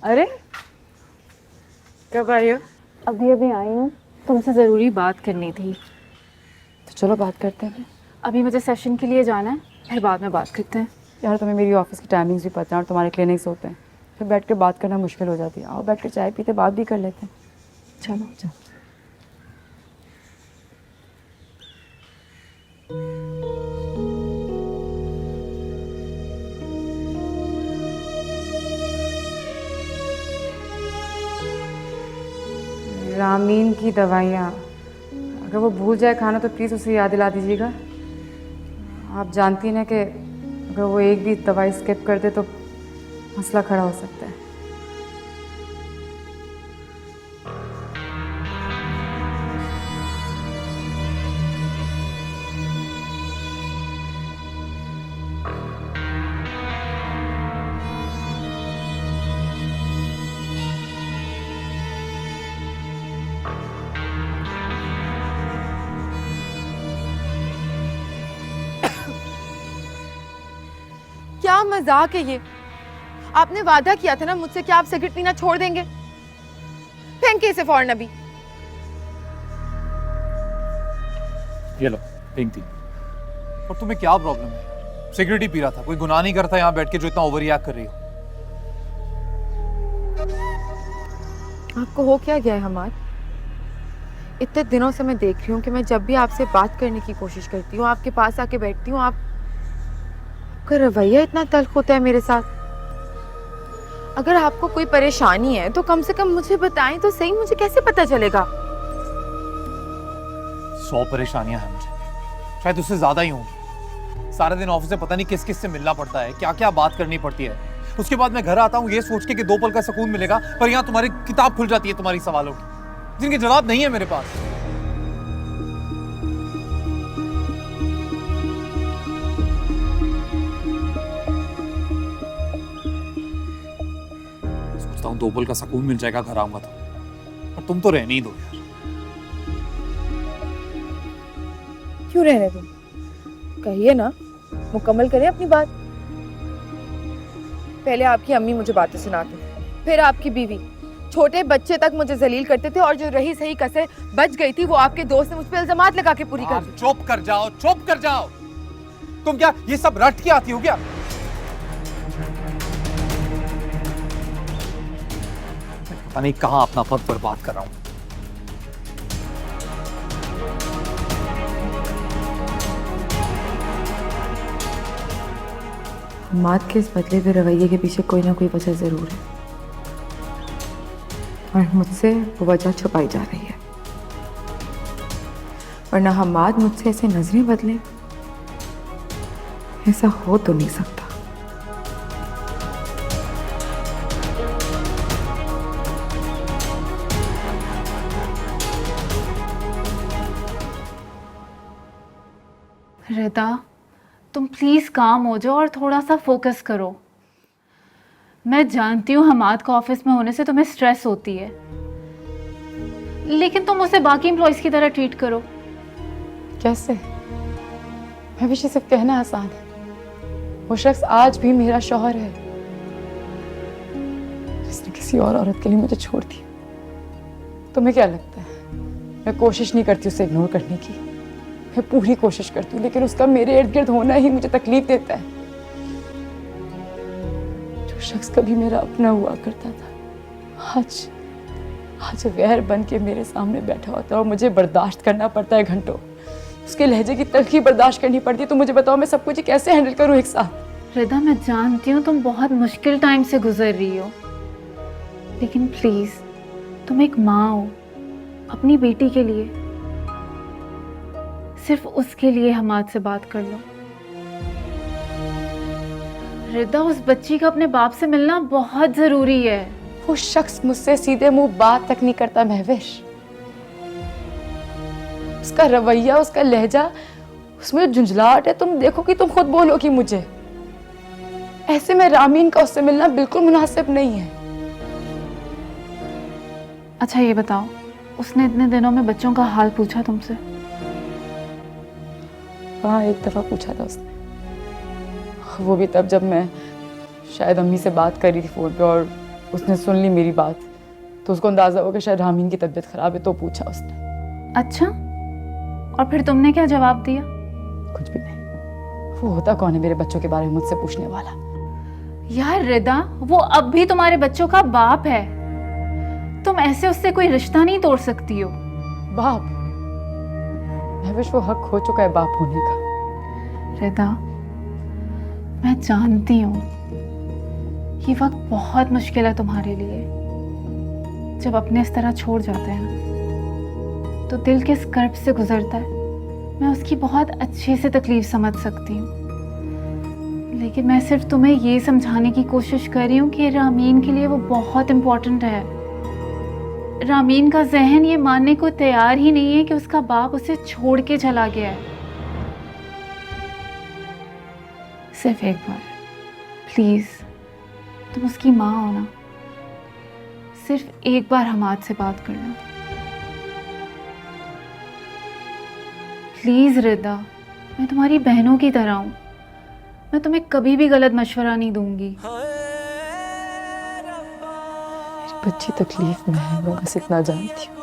अरे कब आई हो? अभी अभी आई हूँ। तुमसे ज़रूरी बात करनी थी। तो चलो बात करते हैं। अभी मुझे सेशन के लिए जाना है, फिर बाद में बात करते हैं। यार तुम्हें मेरी ऑफिस की टाइमिंग्स भी पता है और तुम्हारे क्लिनिक्स होते हैं, फिर बैठ के बात करना मुश्किल हो जाती है। आओ बैठ के चाय पीते बात भी कर लेते हैं। चलो चलो। रामीन की दवाइयाँ अगर वो भूल जाए खाना तो प्लीज़ उसे याद दिला दीजिएगा। आप जानती हैं ना कि अगर वो एक भी दवाई स्किप कर दे तो मसला खड़ा हो सकता है। क्या मजाक है ये? आपने वादा किया था ना मुझसे कि आप सिगरेट पीना छोड़ देंगे। फेंके इसे फौरन अभी। ये लो पिंक टी। और तुम्हें क्या प्रॉब्लम है? सिगरेट ही पी रहा था, कोई गुनाह नहीं करता यहाँ बैठ के जो इतना ओवर रिएक्ट कर रही हो। आपको हो क्या गया है हमार? इतने दिनों से मैं देख रही हूँ कि मैं जब भी आपसे बात करने की कोशिश करती हूँ, आपके पास आके बैठती हूँ, आपका रवैया इतना तल्ख होता है मेरे साथ। अगर आपको कोई परेशानी है तो कम से कम मुझे बताएं तो सही, मुझे कैसे पता चलेगा? 100 परेशानियां हैं मुझे, शायद उससे ज्यादा ही होंगी। सारे दिन ऑफिस से पता नहीं किस किस से मिलना पड़ता है, क्या क्या बात करनी पड़ती है। उसके बाद मैं घर आता हूँ ये सोच के कि 2 पल का सुकून मिलेगा, पर यहाँ तुम्हारी किताब खुल जाती है तुम्हारी सवालों की, जिनके जवाब नहीं है मेरे पास। सोचता हूँ 2 पल का सुकून मिल जाएगा घर आऊंगा तो, पर तुम तो रहने ही दो यार। क्यों रहने दूं? कहिए ना, मुकम्मल करें अपनी बात। पहले आपकी अम्मी मुझे बातें सुनाती, फिर आपकी बीवी, छोटे बच्चे तक मुझे जलील करते थे, और जो रही सही कसर बच गई थी वो आपके दोस्त ने मुझ पर इल्जामात लगा के पूरी कर दी। चुप कर जाओ, चुप कर जाओ। तुम क्या ये सब रट के आती हो क्या? पता नहीं कहां अपना वक्त बर्बाद कर रहा हूं। हमाद के इस बदले हुए रवैये के पीछे कोई ना कोई वजह ज़रूर है और मुझसे वो वजह छुपाई जा रही है, वरना हमाद मुझसे ऐसे नजरें बदले, ऐसा हो तो नहीं सकता। रिदा, तुम प्लीज़ काम हो जाओ और थोड़ा सा फोकस करो। मैं जानती हूँ हमाद को ऑफिस में होने से तुम्हें स्ट्रेस होती है, लेकिन तुम उसे बाकी एम्प्लॉयज़ की तरह ट्रीट करो। कैसे? मैं भी सिर्फ कहना आसान है, वो शख्स आज भी मेरा शौहर है, जिसने किसी और औरत के लिए मुझे छोड़ दिया। तुम्हें क्या लगता है मैं कोशिश नहीं करती उसे इग्नोर करने की? मैं पूरी कोशिश करती हूँ, लेकिन उसका मेरे इर्द गिर्द होना ही मुझे तकलीफ देता है। जो शख्स कभी मेरा अपना हुआ करता था, आज गैर बन के मेरे सामने बैठा होता है और मुझे बर्दाश्त करना पड़ता है घंटों। उसके लहजे की तलखी बर्दाश्त करनी पड़ती है। तो मुझे बताओ मैं सब कुछ कैसे हैंडल करूँ एक साथ? रिदा, मैं जानती हूँ तुम बहुत मुश्किल टाइम से गुजर रही हो, लेकिन प्लीज तुम एक माँ हो, अपनी बेटी के लिए, सिर्फ उसके लिए हमाद से बात कर लो। रिदा, उस बच्ची का अपने बाप से मिलना बहुत जरूरी है। वो शख्स मुझसे सीधे मुंह बात तक नहीं करता महविश। उसका रवैया, उसका लहजा, उसमें जो झुंझलाहट है, तुम देखोगी तुम खुद बोलोगी मुझे। ऐसे में रामीन का उससे मिलना बिल्कुल मुनासिब नहीं है। अच्छा ये बताओ, उसने इतने दिनों में बच्चों का हाल पूछा तुमसे? हाँ, एक दफा पूछा था उसने, वो भी तब जब मैं शायद अम्मी से बात कर रही थी फोन पे और उसने सुन ली मेरी बात, तो उसको अंदाजा हो कि शायद रामीन की तबीयत खराब है, तो पूछा उसने। अच्छा, और फिर तुमने क्या जवाब दिया? कुछ भी नहीं। वो होता कौन है मेरे बच्चों के बारे में मुझसे पूछने वाला? यार रिदा, वो अब भी तुम्हारे बच्चों का बाप है। तुम ऐसे उससे कोई रिश्ता नहीं तोड़ सकती हो। बाप? मैं विश वो हक हो चुका है बाप होने का। रिदा, मैं जानती हूँ ये वक्त बहुत मुश्किल है तुम्हारे लिए। जब अपने इस तरह छोड़ जाते हैं ना, तो दिल किस कर्ब से गुजरता है, मैं उसकी बहुत अच्छे से तकलीफ समझ सकती हूँ। लेकिन मैं सिर्फ तुम्हें ये समझाने की कोशिश कर रही हूँ कि रामीन के लिए वो बहुत इम्पोर्टेंट है। रामीन का जहन ये मानने को तैयार ही नहीं है कि उसका बाप उसे छोड़ के चला गया है। सिर्फ एक बार प्लीज, तुम उसकी माँ हो ना, सिर्फ एक बार हमाद से बात करना प्लीज। रिदा, मैं तुम्हारी बहनों की तरह हूँ, मैं तुम्हें कभी भी गलत मशवरा नहीं दूंगी। मेरी बच्ची तकलीफ में है, मैं बस इतना जानती हूँ।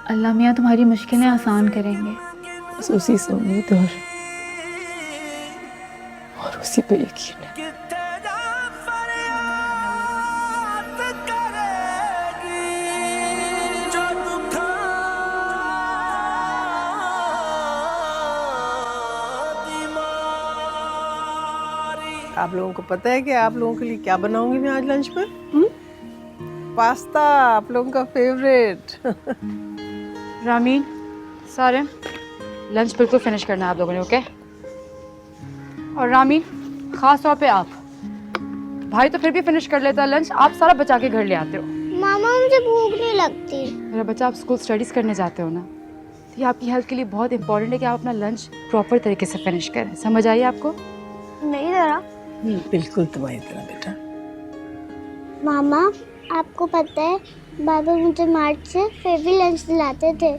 अल्लाह मियाँ तुम्हारी मुश्किलें आसान करेंगे। बस उसी से उम्मीद और उसी पे यकीन है। आप लोगों को पता है कि आप लोगों के लिए क्या बनाऊंगी मैं आज लंच पर? पास्ता, आप लोगों का फेवरेट। रामीन, सारे लंच बिल्कुल फिनिश करना है आप लोगों ने, ओके? और रामीन, खास तौर पे आप। भाई तो फिर भी फिनिश कर लेता लंच, आप सारा बचा के घर ले आते हो। मामा मुझे भूख नहीं लगती। मेरा बच्चा, आप स्कूल स्टडीज करने जाते हो ना, तो ये आपकी हेल्थ के लिए बहुत इंपॉर्टेंट है कि आप अपना लंच प्रॉपर तरीके से फिनिश करें। समझ आई आपको? नहीं जरा। बिल्कुल तुम्हारी तरह बेटा। मामा, आपको पता है बाबा मुझे मार्च से फिर भी लंच दिलाते थे।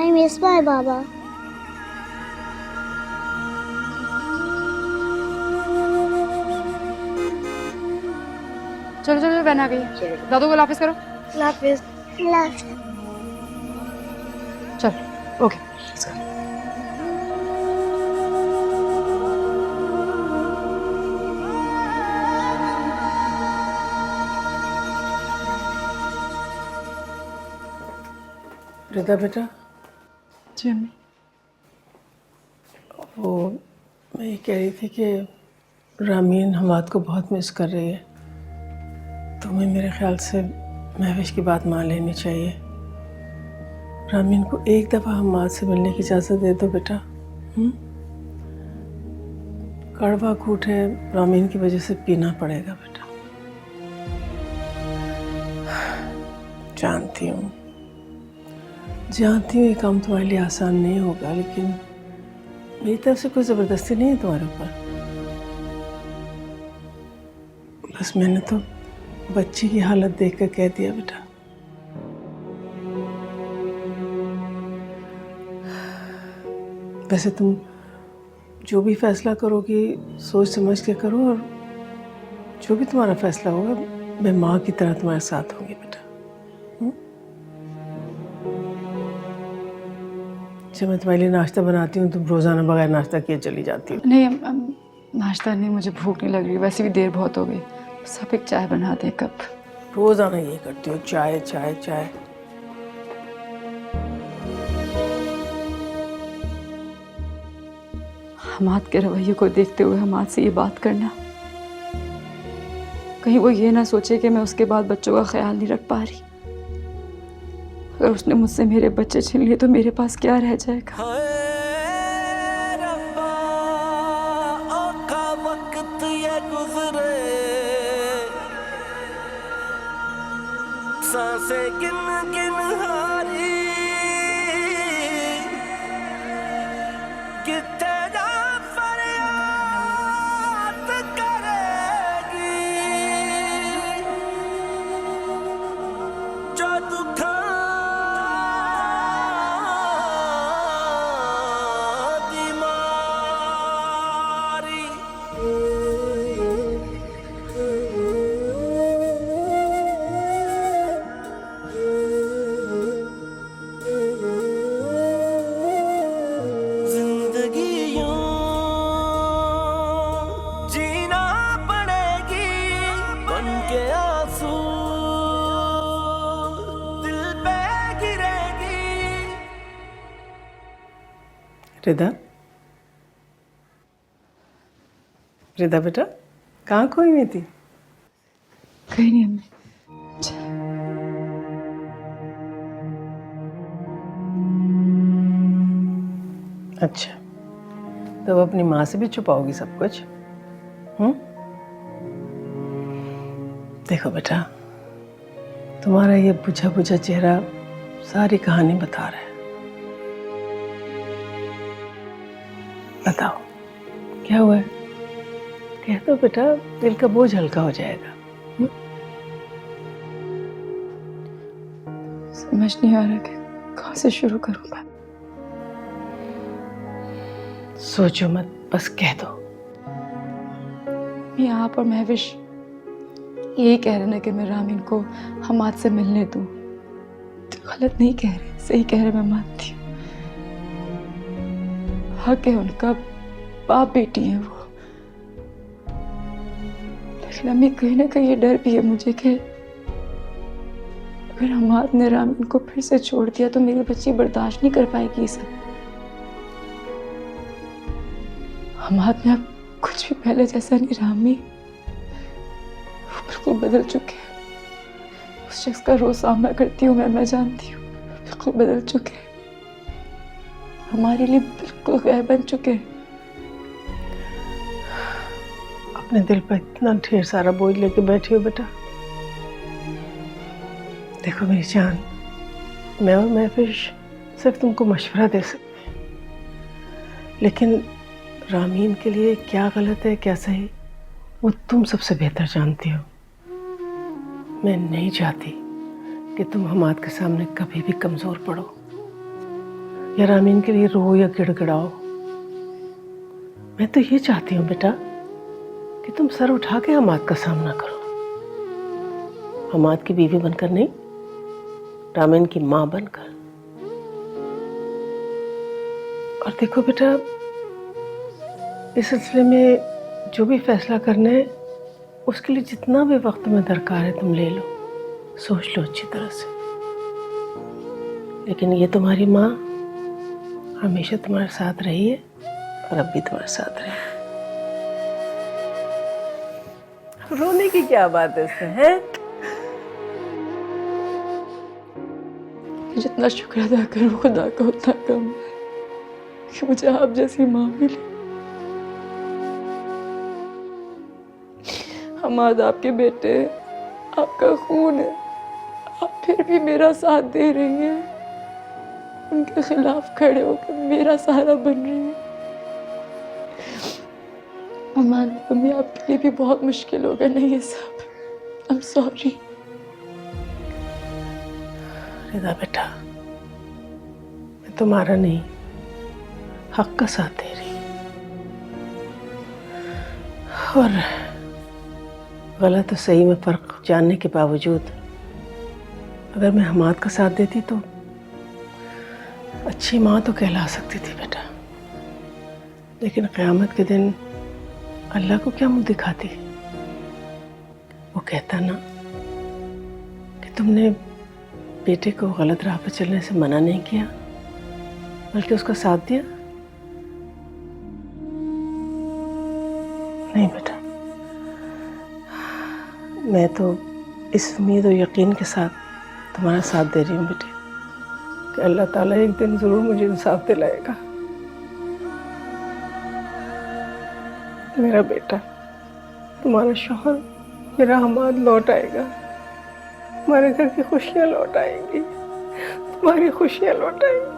आई मिस माय बाबा। चलो चलो, वैन आ गई है। दादू को वापस करो। हाफिज। चलो, ओके। रिदा बेटा, जी अम्मी। वो मैं ये कह रही थी कि रामीन हमाद को बहुत मिस कर रही है। तुम्हें मेरे ख्याल से महविश की बात मान लेनी चाहिए। रामीन को एक दफ़ा हमाद से मिलने की इजाज़त दे दो बेटा। कड़वा घूंट है, रामीन की वजह से पीना पड़ेगा बेटा। जानती हूँ ये काम तुम्हारे लिए आसान नहीं होगा, लेकिन मेरी तरफ से कोई ज़बरदस्ती नहीं है तुम्हारे ऊपर। बस मैंने तो बच्ची की हालत देखकर कह दिया बेटा। वैसे तुम जो भी फैसला करोगी सोच समझ के करो, और जो भी तुम्हारा फैसला होगा मैं माँ की तरह तुम्हारे साथ होंगी बेटा। जब मैं तुम्हारे लिए नाश्ता बनाती हूँ तुम रोज़ाना बगैर नाश्ता किए चली जाती हो। नहीं, नाश्ता नहीं, मुझे भूख नहीं लग रही, वैसे भी देर बहुत हो गई। सब एक चाय बना दे कप। रोज़ाना ये करती हो, चाय चाय चाय। हमाद के रवैये को देखते हुए हमाद से ये बात करना, कहीं वो ये ना सोचे कि मैं उसके बाद बच्चों का ख्याल नहीं रख पा रही। अगर उसने मुझसे मेरे बच्चे छीन लिए तो मेरे पास क्या रह जाएगा? सांसें गिन गिन हारी कितने जा फरियाद करेगी जो दुखा रिदा, रिदा बेटा, कहाँ खोई हुई थी? कहीं नहीं अम्मी। अच्छा, तो अब अपनी माँ से भी छुपाओगी सब कुछ? देखो बेटा, तुम्हारा ये बुझा बुझा चेहरा सारी कहानी बता रहा है। बताओ क्या हुआ है? कह दो बेटा, दिल का बोझ हल्का हो जाएगा। समझ नहीं आ रहा कि कहाँ से शुरू करूँ मैं। सोचो मत, बस कह दो। मैं आप और महविश यही कह रहे ना कि मैं रामीन को हमाद से मिलने दूं। तो गलत नहीं कह रहे, सही कह रहे, मैं मानती हूँ। हक है उनका, बाप बेटी है वो। लेकिन अम्मी कहीं ना कहीं ये डर भी है मुझे कि अगर हमाद ने रामीन को फिर से छोड़ दिया तो मेरी बच्ची बर्दाश्त नहीं कर पाएगी ये सब। हमाद में अब कुछ भी पहले जैसा नहीं रहा अम्मी, वो बिल्कुल बदल चुके हैं। उस शख्स का रोज सामना करती हूँ मैं जानती हूँ, बिल्कुल बदल चुके हैं, हमारे लिए बिल्कुल गैर बन चुके हैं। अपने दिल पर इतना ढेर सारा बोझ लेके बैठी हो बेटा। देखो मेरी जान, मैं और महफिश सिर्फ तुमको मशवरा दे सकते हैं, लेकिन रामीन के लिए क्या गलत है क्या सही वो तुम सबसे बेहतर जानती हो। मैं नहीं चाहती कि तुम हमाद के सामने कभी भी कमज़ोर पड़ो या रामीन के लिए रो या गिड़गिड़ाओ। मैं तो ये चाहती हूँ बेटा कि तुम सर उठा के हमाद का सामना करो, हमाद की बीवी बनकर नहीं, रामीन की माँ बनकर। और देखो बेटा, इस सिलसिले में जो भी फैसला करना है उसके लिए जितना भी वक्त में दरकार है तुम ले लो, सोच लो अच्छी तरह से। लेकिन ये तुम्हारी माँ हमेशा तुम्हारे साथ रही है और अब भी तुम्हारे साथ रही है। रोने की क्या बात है इसमें, है? जितना शुक्र अदा करूं खुदा का उतना कम है कि मुझे आप जैसी माँ मिली। हमाद आपके बेटे, आपका खून है, आप फिर भी मेरा साथ दे रही हैं, उनके खिलाफ खड़े होकर मेरा सहारा बन रही हैं। अम्मी आपके लिए भी बहुत मुश्किल होगा ना ये सब। I am sorry. रिदा बेटा, मैं तुम्हारा नहीं हक का साथ दे रही, और गलत और सही में फ़र्क जानने के बावजूद अगर मैं हमाद का साथ देती तो अच्छी माँ तो कहला सकती थी बेटा, लेकिन क़यामत के दिन अल्लाह को क्या मुंह दिखाती। वो कहता ना कि तुमने बेटे को गलत राह पर चलने से मना नहीं किया बल्कि उसका साथ दिया। नहीं बेटा, मैं तो इस उम्मीद और यकीन के साथ तुम्हारा साथ दे रही हूँ बेटे कि अल्लाह ताला एक दिन ज़रूर मुझे इंसाफ दिलाएगा। मेरा बेटा, तुम्हारा शौहर, मेरा हमाद लौट आएगा, हमारे घर की खुशियाँ लौट आएंगी, तुम्हारी खुशियाँ लौट आएंगी।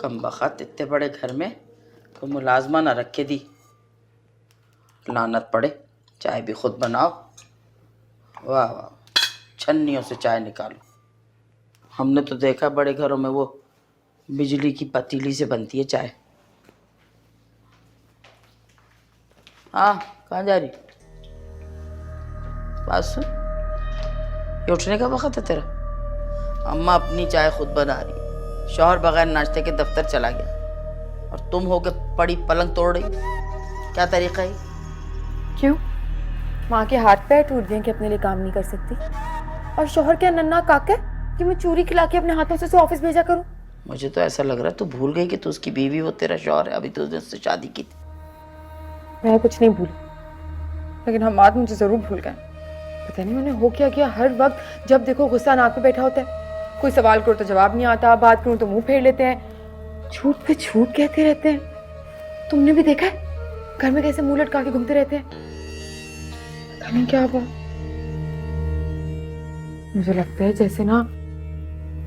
कम बखत इतने बड़े घर में तो मुलाजमा ना रखे दी, लानत पड़े। चाय भी खुद बनाओ, वाह वाह, छन्नियों से चाय निकालो। हमने तो देखा बड़े घरों में वो बिजली की पतीली से बनती है चाय। हाँ, कहाँ जा रही? बात सुन, ये उठने का वक्त है तेरा? अम्मा अपनी चाय खुद बना रही, शौहर बगैर नाश्ते के दफ्तर चला गया और तुम होके पड़ी पलंग तोड़ रही। क्या तरीका है? क्यों? माँ के हाथ पैर टूट गए कि अपने लिए काम नहीं कर सकती, और शोहर क्या नन्ना काका कि मैं चूरी खिला के अपने हाथों से उसे ऑफिस भेजा करूँ? मुझे तो ऐसा लग रहा है तू भूल गई कि तू उसकी बीवी, वो तेरा शौहर है। अभी तो उसने उससे शादी की थी। मैं कुछ नहीं भूली, लेकिन हमाद मुझे जरूर भूल गए। पता नहीं उन्हें हो क्या किया। हर वक्त जब देखो गुस्सा नाक पे बैठा होता है। कोई सवाल करो तो जवाब नहीं आता, बात करूं तो मुंह फेर लेते हैं, झूठ पे झूठ कहते रहते हैं। तुमने भी देखा है घर में कैसे मुंह लटका के घूमते रहते हैं। पता नहीं क्या हुआ। मुझे लगता है जैसे ना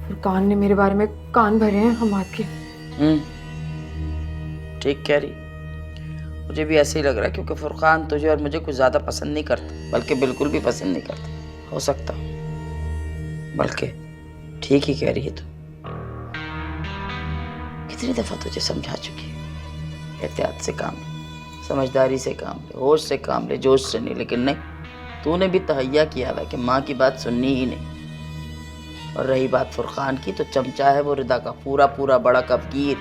फुरकान ने मेरे बारे में कान भरे हैं हमाद के। ठीक कह रही। मुझे भी ऐसे ही लग रहा है, क्योंकि फुरकान तुझे और मुझे कुछ ज्यादा पसंद नहीं करता, बल्कि बिल्कुल भी पसंद नहीं करता। हो सकता, बल्कि ठीक ही कह रही है तू। कितनी दफा तुझे समझा चुकी है, एहतियात से काम ले, समझदारी से काम ले, होश से काम ले, जोश से नहीं। लेकिन नहीं, तूने भी तहैया किया हुआ कि माँ की बात सुननी ही नहीं। और रही बात फुरकान की, तो चमचा है वो रिदा का पूरा पूरा बड़ा कफगीर।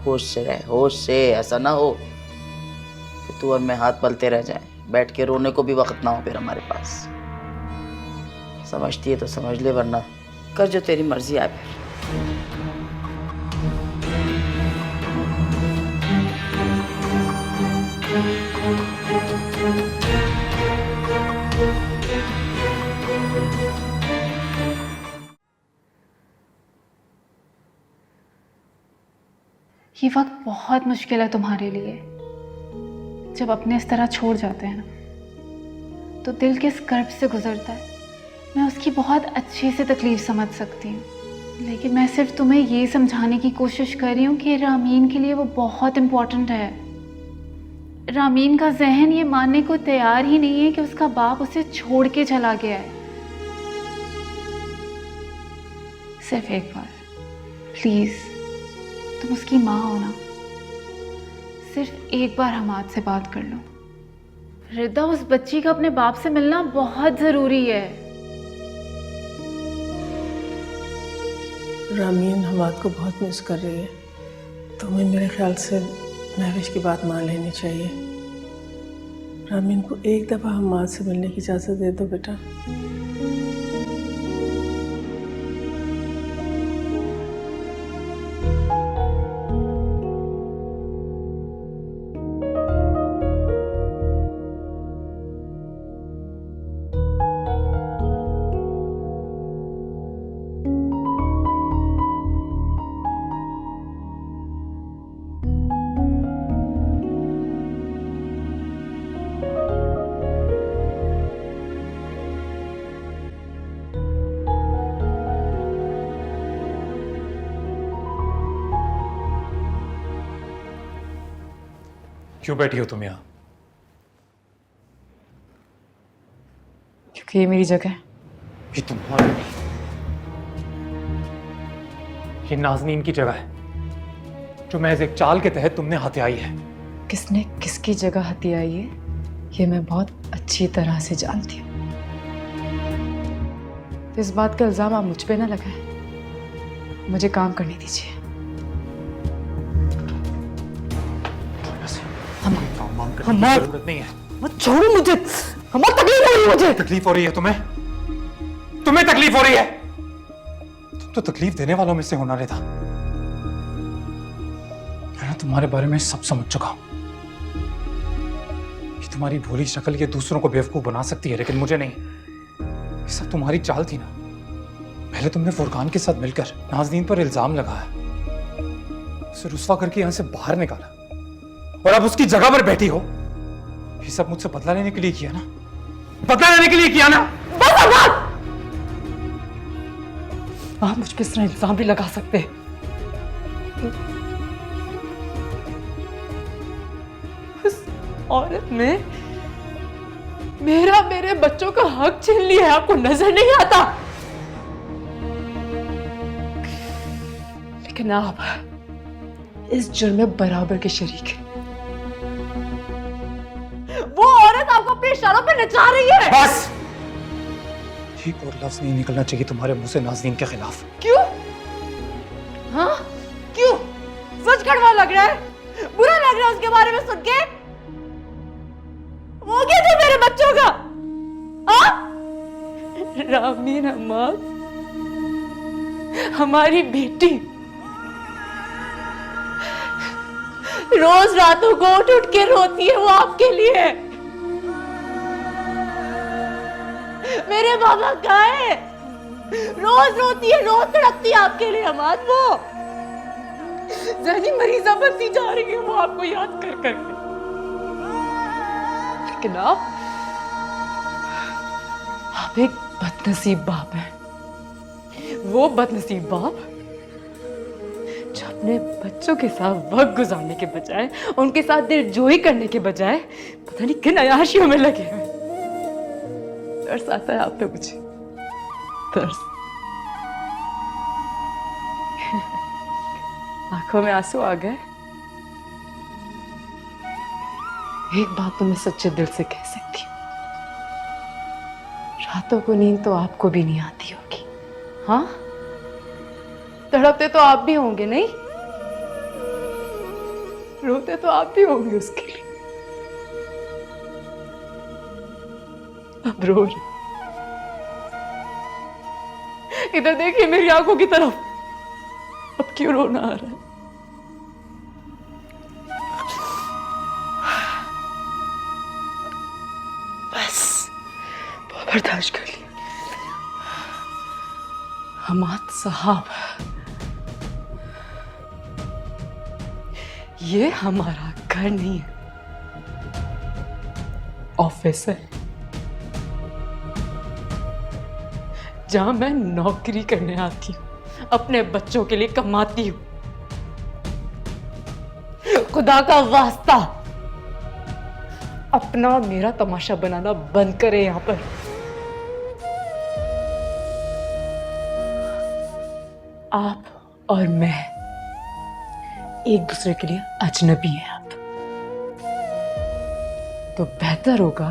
होश से रहे, होश से। ऐसा ना हो कि तू और मैं हाथ पलते रह जाएं, बैठ के रोने को भी वक्त ना हो फिर हमारे पास। समझती है तो समझ ले, वरना कर जो तेरी मर्जी आए फिर। ये वक्त बहुत मुश्किल है तुम्हारे लिए। जब अपने इस तरह छोड़ जाते हैं ना, तो दिल किस कर्ब से गुजरता है। मैं उसकी बहुत अच्छे से तकलीफ समझ सकती हूँ, लेकिन मैं सिर्फ तुम्हें ये समझाने की कोशिश कर रही हूँ कि रामीन के लिए वो बहुत इम्पोर्टेंट है। रामीन का जहन ये मानने को तैयार ही नहीं है कि उसका बाप उसे छोड़ के चला गया है। सिर्फ एक बार प्लीज़, तुम उसकी माँ हो ना, सिर्फ एक बार हमाद से बात कर लो। रिदा, उस बच्ची का अपने बाप से मिलना बहुत ज़रूरी है। रामीन हमाद को बहुत मिस कर रही है। तुम्हें मेरे ख्याल से महविश की बात मान लेनी चाहिए। रामीन को एक दफ़ा हमाद से मिलने की इजाज़त दे दो बेटा। क्यों बैठी हो तुम यहाँ? क्योंकि ये मेरी जगह है। ये तुम्हारी नहीं, ये नाज़नीन की जगह है, जो महज एक चाल के तहत तुमने हत्याई है। किसने किसकी जगह हत्याई है, ये मैं बहुत अच्छी तरह से जानती हूँ। तो इस बात का इल्जाम आप मुझ पे ना लगाएं। मुझे काम करने दीजिए। हमारी जरूरत नहीं है। मत छोड़ो मुझे। हमारी तकलीफ हो रही है मुझे। तकलीफ हो रही है तुम्हें? तुम्हें तकलीफ हो रही है? तुम तो तकलीफ देने वालों में से होना रहता। मैं तुम्हारे बारे में सब समझ चुका हूं। कि तुम्हारी भोली शक्ल ये दूसरों को बेवकूफ बना सकती है, लेकिन मुझे नहीं। ये सब तुम्हारी चाल थी ना। पहले तुमने फुरकान के साथ मिलकर नाज़नीन पर इल्जाम लगाया, उसे रुस्वा करके यहां से बाहर निकाला, और अब उसकी जगह पर बैठी हो। ये सब मुझसे बदला लेने के लिए किया ना? बदला लेने के लिए किया ना? आप मुझ पे इस तरह इल्जाम भी लगा सकते हैं। उस औरत ने मेरे बच्चों का हक छीन लिया है, आपको नजर नहीं आता? लेकिन आप इस जुर्म में बराबर के शरीक हैं। वो औरत आपको अपने इशारों पे नचा रही है। बस! एक और लफ्ज नहीं निकलना चाहिए तुम्हारे मुंह से नाज़नीन के खिलाफ। क्यों? बुरा लग रहा है? बुरा लग रहा है उसके बारे में सुन के? वो क्या था मेरे बच्चों का? हाँ? रामीन अम्मा, हमारी बेटी रोज रातों को उठ उठ के रोती है वो आपके लिए। मेरे बाबा कहाँ है? रोज रोती है, रोज तड़पती है आपके लिए अमाद। वो जहनी मरीजा बनती जा रही है वो आपको याद कर करके। लेकिन आप एक बदनसीब बाप हैं। वो बदनसीब बाप जो अपने बच्चों के साथ वक्त गुजारने के बजाय, उनके साथ दिलजोई करने के बजाय पता नहीं किन अयाशियों में लगे हुए। तरस आता है आप पे मुझे, तरस। आंखों में आंसू आ गए। एक बात तो मैं सच्चे दिल से कह सकती हूँ, रातों को नींद तो आपको भी नहीं आती होगी। हाँ, तड़पते तो आप भी होंगे नहीं? रोते तो आप भी होंगे उसके लिए। अब रो रहे। इधर देखिए मेरी आंखों की तरफ। अब क्यों रोना आ रहा है? बस बहुत बर्दाश्त कर लिया। हमाद साहब, ये हमारा घर नहीं है, ऑफिस है जहां मैं नौकरी करने आती हूँ, अपने बच्चों के लिए कमाती हूँ। खुदा का वास्ता अपना और मेरा तमाशा बनाना बंद करें यहां पर। आप और मैं एक दूसरे के लिए अजनबी हैं अब। तो बेहतर होगा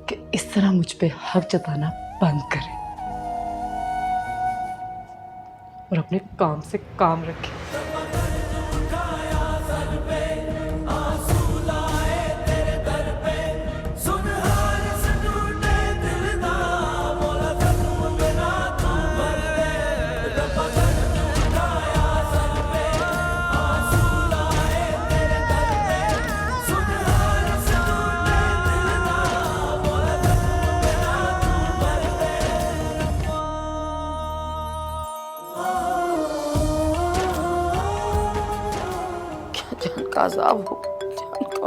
कि इस तरह मुझ पे हक जताना बंद करें और अपने काम से काम रखें।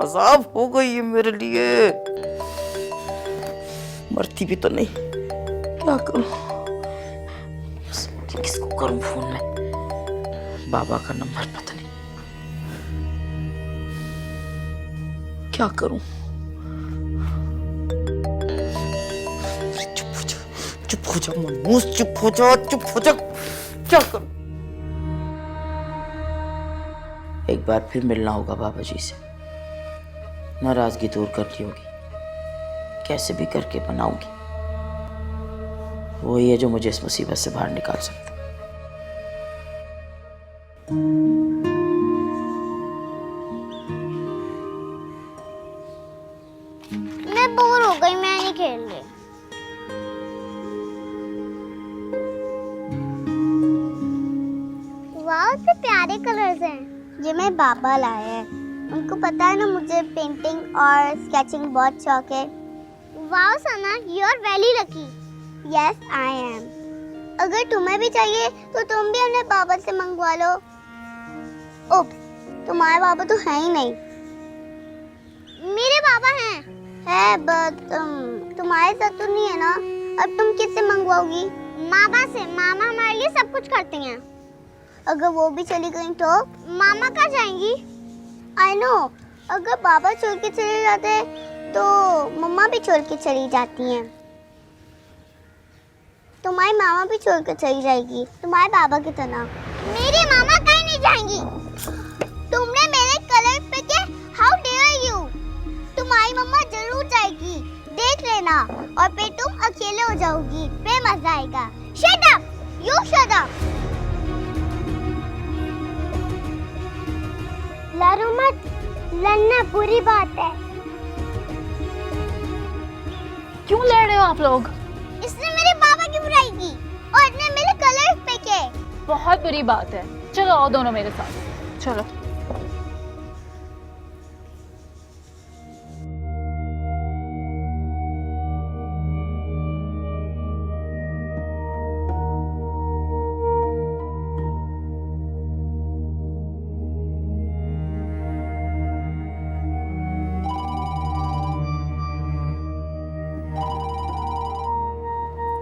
अजाब हो गई है मेरे लिए। मरती भी तो नहीं, क्या करूं? किसको करूं फोन में? बाबा का नंबर पता नहीं, क्या करूं? चुप हो जा, चुप हो जा मनमूस, चुप हो जा, चुप हो जा। क्या करूं? एक बार फिर मिलना होगा बाबा जी से, नाराजगी दूर करनी होगी, कैसे भी करके बनाऊंगी। वही है जो मुझे इस मुसीबत से बाहर निकाल सकता। मैं बोर हो गई, मैं नहीं खेल रही। वाह, इतने प्यारे कलर्स हैं। ये मेरे पापा लाए हैं। उनको पता है ना मुझे पेंटिंग और स्केचिंग बहुत शौक है। वाह Sana, you are very lucky. Yes I am. अगर तुम्हें भी चाहिए तो तुम भी अपने पापा से मंगवा लो। ओप्स, तुम्हारे पापा तो हैं ही नहीं। मेरे पापा हैं, है बट तुम्हारे साथ तो नहीं है ना। अब तुम किससे मंगवाओगी? मामा से। मामा हमारे लिए सब कुछ करती हैं। अगर वो भी चली गई तो मामा कहाँ जाएंगी? आई नो, अगर पापा छोड़ के चले जाते तो मम्मा भी छोड़ के चली जाती हैं। तुम्हारी मामा भी छोड़ के चली जाएगी, तुम्हारे पापा की तरह। मेरी मामा कहीं नहीं जाएंगी। तुमने मेरे कलर पे के, हाउ डेयर यू। तुम्हारी मम्मा जरूर जाएगी, देख लेना, और फिर तुम अकेले हो जाओगी, फिर मजा आएगा। Shut up, you shut up. लड़ना बुरी बात है। क्यों लड़ रहे हो आप लोग? इसने मेरे पापा की बुराई की और इसने मेरे कलर्स फेंके। बहुत बुरी बात है। चलो आओ दोनों मेरे साथ, चलो।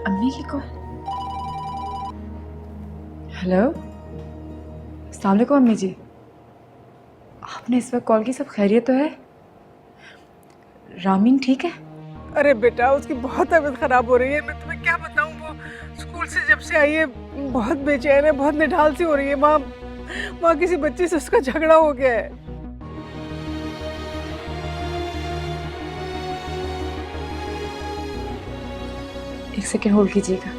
अम्मी की कॉल। हेलो, अस्सलाम वालेकुम अम्मी जी। आपने इस वक्त कॉल की, सब खैरियत तो है? रामीन ठीक है? अरे बेटा, उसकी बहुत तबीयत खराब हो रही है। मैं तुम्हें क्या बताऊं, वो स्कूल से जब से आई है बहुत बेचैन है, बहुत निढाल सी हो रही है। वहाँ किसी बच्ची से उसका झगड़ा हो गया है। एक सेकेंड होल्ड कीजिएगा,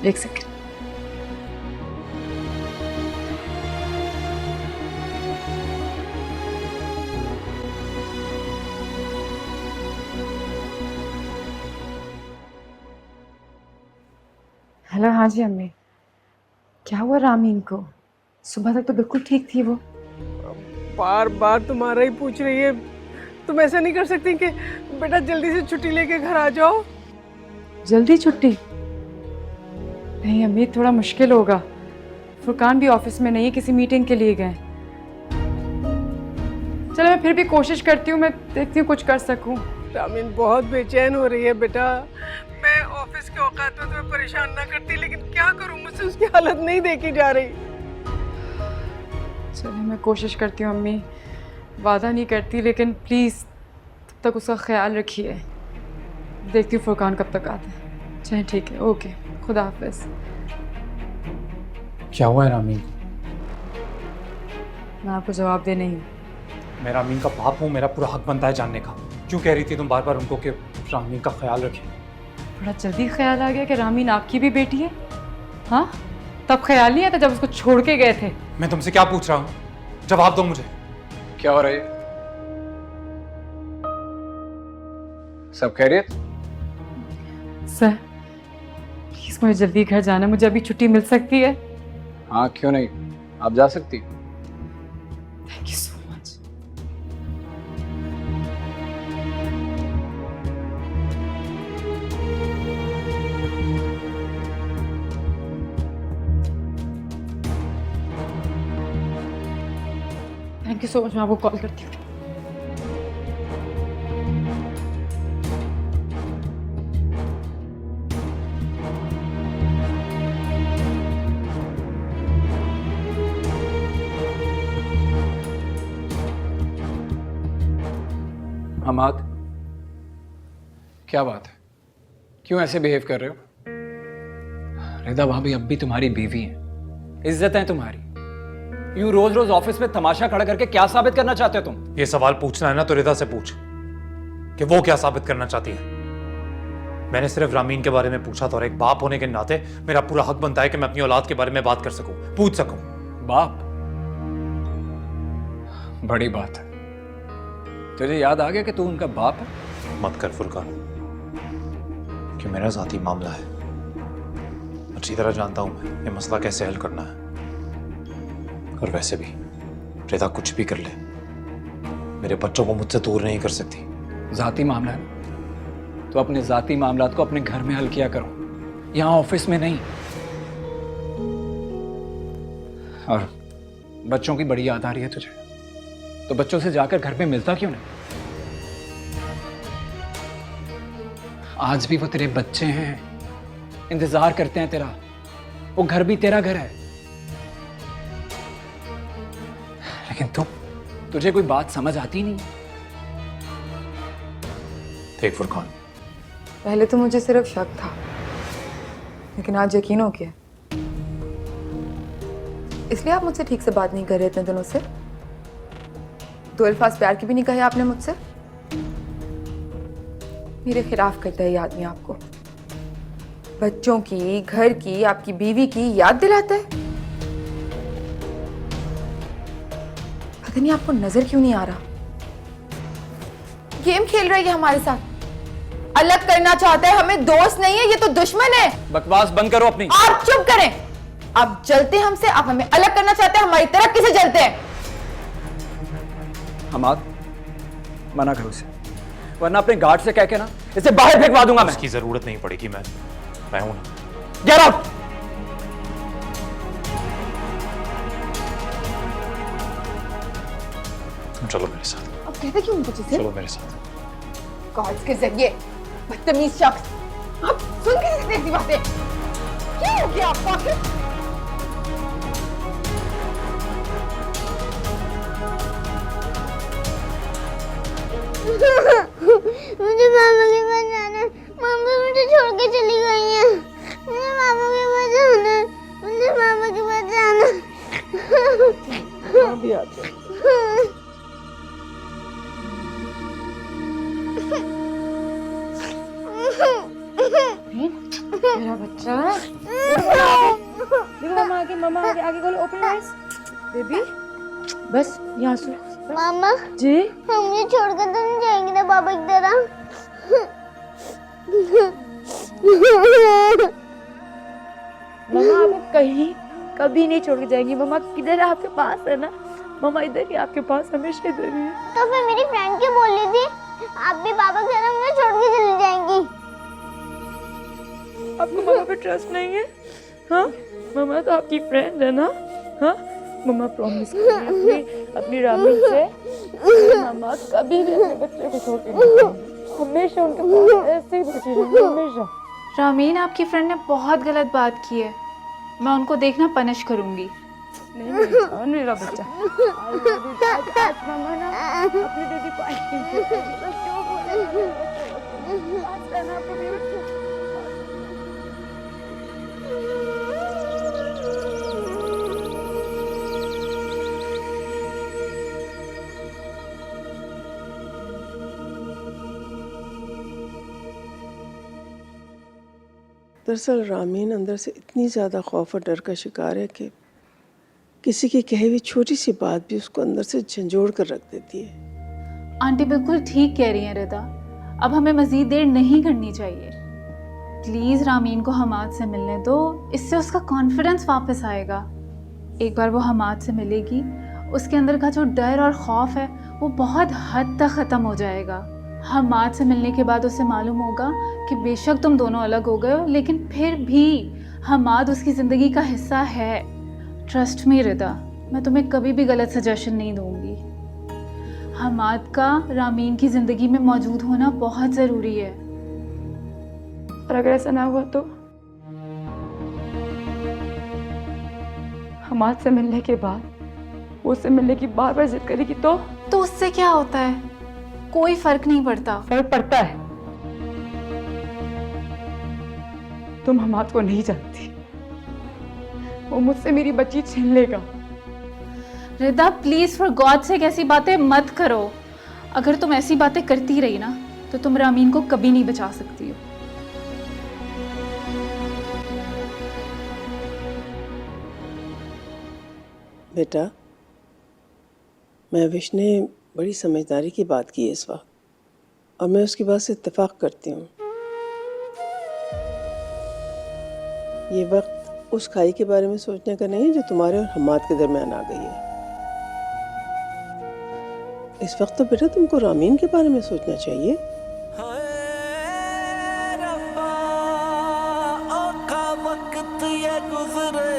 एक सेकेंड। हेलो, हाँ जी अम्मी। क्या हुआ रामीन को? सुबह तक तो बिल्कुल ठीक थी वो। बार बार तुम्हारा ही पूछ रही है। तुम ऐसा नहीं कर सकती कि बेटा जल्दी से छुट्टी लेके घर आ जाओ? जल्दी छुट्टी? नहीं अम्मी, थोड़ा मुश्किल होगा। फुरकान भी ऑफिस में नहीं है, किसी मीटिंग के लिए गए। चलो मैं फिर भी कोशिश करती हूँ, मैं देखती हूँ कुछ कर सकूँ। रामीन बहुत बेचैन हो रही है बेटा। मैं ऑफिस के औकात में तुम्हें परेशान ना करती, लेकिन क्या करूँ, मुझसे उसकी हालत नहीं देखी जा रही। चलो मैं कोशिश करती हूँ अम्मी, वादा नहीं करती, लेकिन प्लीज़ तब तक उसका ख्याल रखिए। देखती हूँ फुरकान कब तक आता है। चलिए ठीक है, ओके, खुदा हाफिज़। क्या हुआ है रामीन? मैं आपको जवाब दे नहीं हूँ। मैं रामीन का बाप हूँ, मेरा पूरा हक बनता है जानने का। क्यों कह रही थी तुम बार बार उनको कि रामीन का ख्याल रखें? थोड़ा जल्दी ख्याल आ गया कि रामीन आपकी भी बेटी है। हाँ, तब ख्याल नहीं आता जब उसको छोड़ के गए थे। मैं तुमसे क्या पूछ रहा हूँ, जवाब दो मुझे। क्या हो रहा है? सब खैरियत? सर प्लीज़ मुझे जल्दी घर जाना है, मुझे अभी छुट्टी मिल सकती है? हाँ, क्यों नहीं, आप जा सकती। Thank you so much. Thank you so much, मैं आपको कॉल करती हूँ। हमाद, क्या बात है? क्यों ऐसे बिहेव कर रहे हो? रिदा भाभी अब भी तुम्हारी बीवी है, इज्जत है तुम्हारी। यूं रोज रोज ऑफिस में तमाशा खड़ा करके क्या साबित करना चाहते हो तुम? ये सवाल पूछना है ना तो रिदा से पूछ कि वो क्या साबित करना चाहती है। मैंने सिर्फ रामीन के बारे में पूछा था, और एक बाप होने के नाते मेरा पूरा हक बनता है कि मैं अपनी औलाद के बारे में बात कर सकूं, पूछ सकूं। बाप? बड़ी बात है। तुझे याद आ गया कि तू उनका बाप है? मत कर फुरकान, कि मेरा जाती मामला है। अच्छी तरह जानता हूं मैं ये मसला कैसे हल करना है। और वैसे भी रिदा कुछ भी कर ले, मेरे बच्चों को मुझसे दूर नहीं कर सकती। जाती मामला है तो अपने जाती मामलात को अपने घर में हल किया करो, यहाँ ऑफिस में नहीं। और बच्चों की बड़ी याद आ रही है तुझे, तो बच्चों से जाकर घर पे मिलता क्यों नहीं? आज भी वो तेरे बच्चे हैं, इंतजार करते हैं तेरा। वो घर भी तेरा घर है। लेकिन तुझे कोई बात समझ आती नहीं। देख फुरकान, पहले तो मुझे सिर्फ शक था, लेकिन आज यकीन हो गया। इसलिए आप मुझसे ठीक से बात नहीं कर रहे इतने दिनों से? दो अल्फाज प्यार की भी नहीं कहे आपने मुझसे? मेरे खिलाफ करता है ये आदमी आपको। बच्चों की, घर की, आपकी बीवी की याद दिलाता है। पता नहीं आपको नजर क्यों नहीं आ रहा, गेम खेल रही है हमारे साथ, अलग करना चाहता है हमें। दोस्त नहीं है, ये तो दुश्मन है। बकवास बंद करो अपनी। आप चुप करें। आप जलते हैं हमसे, आप हमें अलग करना चाहते हैं, हमारी तरक्की से जलते हैं। हमाद, मना करो उसे, वरना अपने गार्ड से कह के ना इसे बाहर फेंकवा दूंगा मैं। उसकी जरूरत नहीं पड़ेगी, मैं हूं ना। Get out. तुम चलो मेरे साथ, अब कहते क्यों उनको चीजें? चलो मेरे साथ। गॉड्स के जरिए बदतमीज शख्स, आप सुन के ऐसी बातें? क्या हो गया आपको आखिर? मुझे मामा के पास जाना है। मामा मुझे छोड़ के चली गई है। मुझे मामा के पास जाना है। मुझे मामा के पास जाना है। अभी आते हैं। मेरा बच्चा, देखो मामा आगे खोलो, ओपन आईज बेबी, बस यहाँ सो। मामा जी हम ये छोड़कर तो नहीं जाएंगे ना पापा की तरह? मम्मा आपको कहीं कभी नहीं छोड़ के जाएंगी। मम्मा किधर है? आपके पास है ना? मम्मा इधर ही, आपके पास, हमेशा इधर ही है। तो फिर मेरी फ्रेंड क्यों बोल रही थी आप भी पापा की तरह मुझे छोड़ के चली जाएंगी? आपको मम्मा पे ट्रस्ट नहीं है? हाँ, मम्मा तो आपकी फ्रेंड है ना? हाँ, मम्मा प्रॉमिस करिए अपनी रामीन से, मम्मा कभी भी अपने बच्चे को छोड़ के नहीं जाएंगी। हमेशा उनके पास ऐसे ही बैठी रहेंगी, हमेशा। रामीन, आपकी फ्रेंड ने बहुत गलत बात की है, मैं उनको देखना पनिश करूंगी। नहीं मेरा बच्चा, आज मम्मा ना अपनी दीदी को आइसक्रीम खिलाएगी। बस जो बोले आज करना आपको भी। दरअसल रामीन अंदर से इतनी ज़्यादा खौफ और डर का शिकार है कि किसी की कही हुई छोटी सी बात भी उसको अंदर से झंझोड़ कर रख देती है। आंटी बिल्कुल ठीक कह रही हैं रिदा, अब हमें मज़ीद देर नहीं करनी चाहिए। प्लीज़ रामीन को हमाद से मिलने दो, इससे उसका कॉन्फिडेंस वापस आएगा। एक बार वो हमाद से मिलेगी, उसके अंदर का जो डर और खौफ है वो बहुत हद तक ख़त्म हो जाएगा। हमाद से मिलने के बाद उसे मालूम होगा कि बेशक तुम दोनों अलग हो गए हो, लेकिन फिर भी हमाद उसकी ज़िंदगी का हिस्सा है। ट्रस्ट मी रिदा, मैं तुम्हें कभी भी गलत सजेशन नहीं दूंगी। हमाद का रामीन की ज़िंदगी में मौजूद होना बहुत ज़रूरी है। और अगर ऐसा ना हुआ तो हमाद से मिलने के बाद वो उससे मिलने की बार बार जिद करेगी तो उससे क्या होता है? कोई फर्क नहीं पड़ता। फर्क पड़ता है। तुम हमाद को नहीं जानती, वो मुझसे मेरी बच्ची छीन लेगा। रिदा प्लीज फॉर गॉड से ऐसी बातें मत करो। अगर तुम ऐसी बातें करती रही ना तो तुम रामीन को कभी नहीं बचा सकती हो। बेटा, महविश ने बड़ी समझदारी की बात की है इस वक्त, और मैं उसकी बात से इत्तेफाक करती हूँ। ये वक्त उस खाई के बारे में सोचने का नहीं है जो तुम्हारे और हमाद के दरमियान आ गई है। इस वक्त तो बेटा तुमको रामीन के बारे में सोचना चाहिए। वक्त ये गुजरे,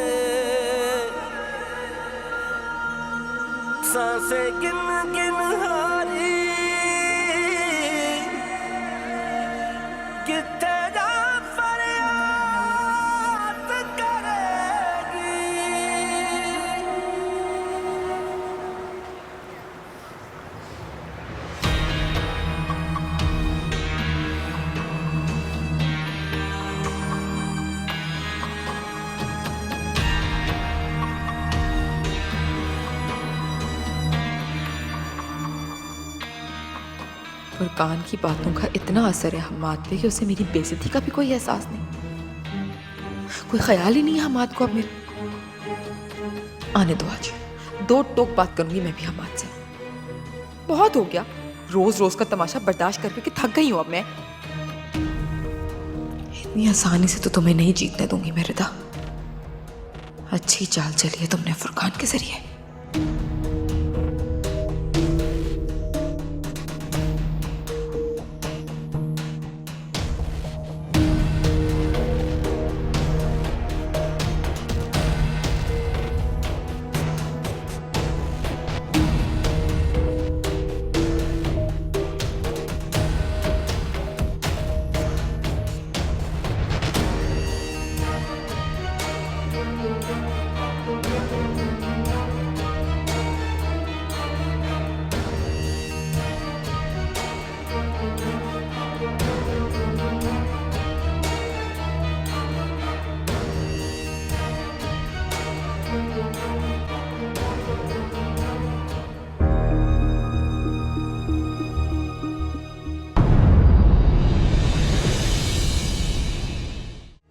सांसें गिन गिन हारी, कि तेरा फरियाद करेगी। फुरकान की बातों का इतना असर है हमाद पे कि उसे मेरी बेइज्जती का भी कोई एहसास नहीं, कोई ख्याल ही नहीं है हमाद को अब मेरे। आने दो, आज दो टोक बात करूंगी मैं भी हमाद से। बहुत हो गया, रोज रोज का तमाशा बर्दाश्त करके थक गई हूं अब मैं। इतनी आसानी से तो तुम्हें नहीं जीतने दूंगी मैं रिदा। अच्छी चाल चली है तुमने फुरकान के जरिए।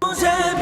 मुझे